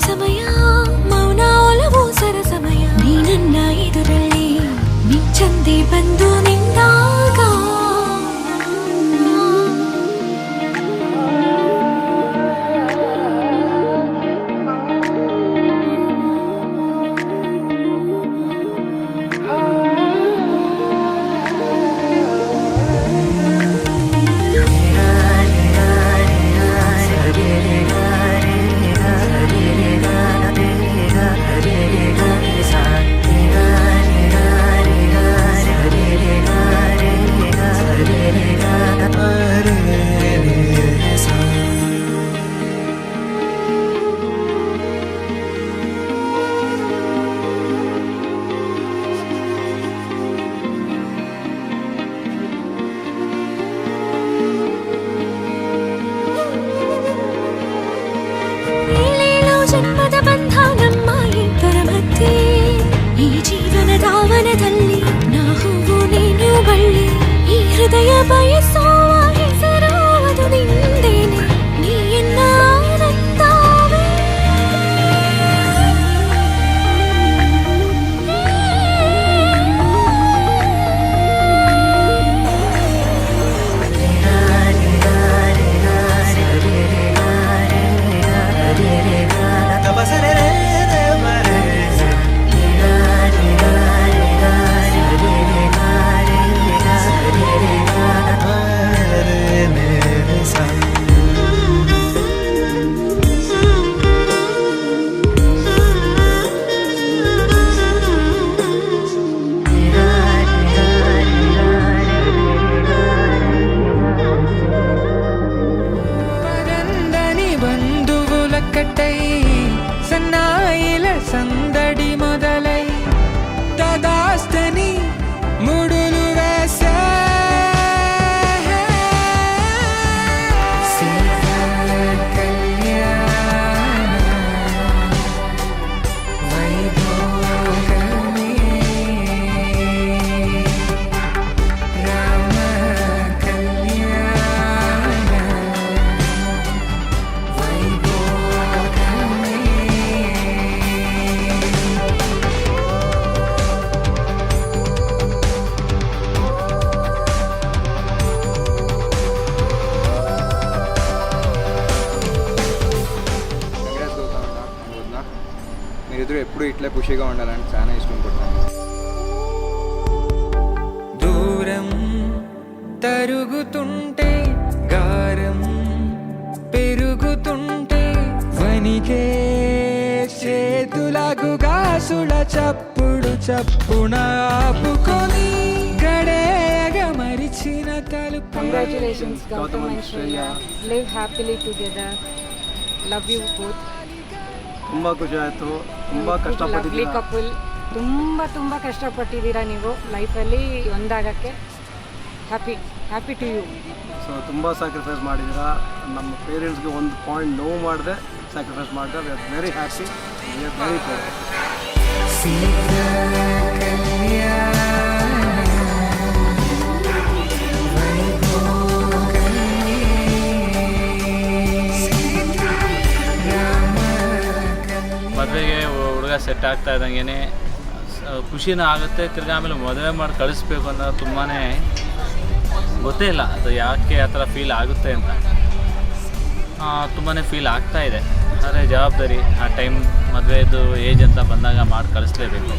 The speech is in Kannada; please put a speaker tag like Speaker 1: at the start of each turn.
Speaker 1: ಸಮಯ ಮೌನ ಒಲವು ಸರಸಮಯ ನೀ ನನ್ನ ಎದುರಲ್ಲಿ ಮಿಂಚಂದೆ ಬಂದು ನಿಂದಾಗ ಜನ್ಮದ ಬಂಧ ನಮ್ಮ ಇಬ್ಬರ ಮಧ್ಯೆ ಈ ಜೀವನದ ವನದಲ್ಲಿ ನಾವು ನೀನು ಬಳ್ಳಿ ಈ ಹೃದಯ ಬಯಸುವ ಹೆಸರು ಅದು ನಿಂದೇನೆ ನೀ ಎನ್ನ ಆನಂದವೇ
Speaker 2: கட்டை சன்னாயில சந்தடி முதலை ததாஸ்தனி முடுலு வேச
Speaker 3: మీరిద్దరూ ఎప్పుడు ఇట్లా ఖుషిగా ఉండాలని చాలా ఇష్టపడతాను.
Speaker 2: దూరం తరుగుతుంటే గారం పెరుగుతుంటే వనికే చేతులకు గాసుల చప్పుడు చప్పున ఆపుకొని గడేగ మరిచిన తలుపు.
Speaker 4: Congratulations, Gautam and Shreya. Live happily together. Love you both.
Speaker 5: ತುಂಬ ಖುಷಿ ಆಯಿತು. ತುಂಬ
Speaker 4: ಲವ್ಲಿ
Speaker 5: ಕಷ್ಟಪಟ್ಟಿದ್ದೀರಾ.
Speaker 4: ಕಪಲ್. ತುಂಬ ಕಷ್ಟಪಟ್ಟಿದ್ದೀರಾ ನೀವು ಲೈಫಲ್ಲಿ ಒಂದಾಗಕ್ಕೆ. Happy to you.
Speaker 5: ಸೊ ತುಂಬ ಸ್ಯಾಕ್ರಿಫೈಸ್ ಮಾಡಿದ್ದೀರಾ. ನಮ್ಮ ಪೇರೆಂಟ್ಸ್ಗೆ ಒಂದು ಪಾಯಿಂಟ್ ನೋವು ಮಾಡಿದೆ ಸ್ಯಾಕ್ರಿಫೈಸ್ ಮಾಡಿದ್ರೆ we are very happy, we are very proud.
Speaker 6: ಮದುವೆಗೆ ಹುಡುಗ ಸೆಟ್ ಆಗ್ತಾ ಇದ್ದಂಗೆ ಖುಷಿನೂ ಆಗುತ್ತೆ. ತಿರ್ಗಿ ಆಮೇಲೆ ಮದುವೆ ಮಾಡಿ ಕಳಿಸ್ಬೇಕು ಅನ್ನೋ ತುಂಬಾ ಗೊತ್ತೇ ಇಲ್ಲ ಅದು ಯಾಕೆ ಆ ಥರ ಫೀಲ್ ಆಗುತ್ತೆ ಅಂತ. ತುಂಬಾ ಫೀಲ್ ಆಗ್ತಾ ಇದೆ. ಆದರೆ ಜವಾಬ್ದಾರಿ ಆ ಟೈಮ್ ಮದುವೆದು ಏಜ್ ಅಂತ ಬಂದಾಗ ಮಾಡಿ ಕಳಿಸ್ಲೇಬೇಕು.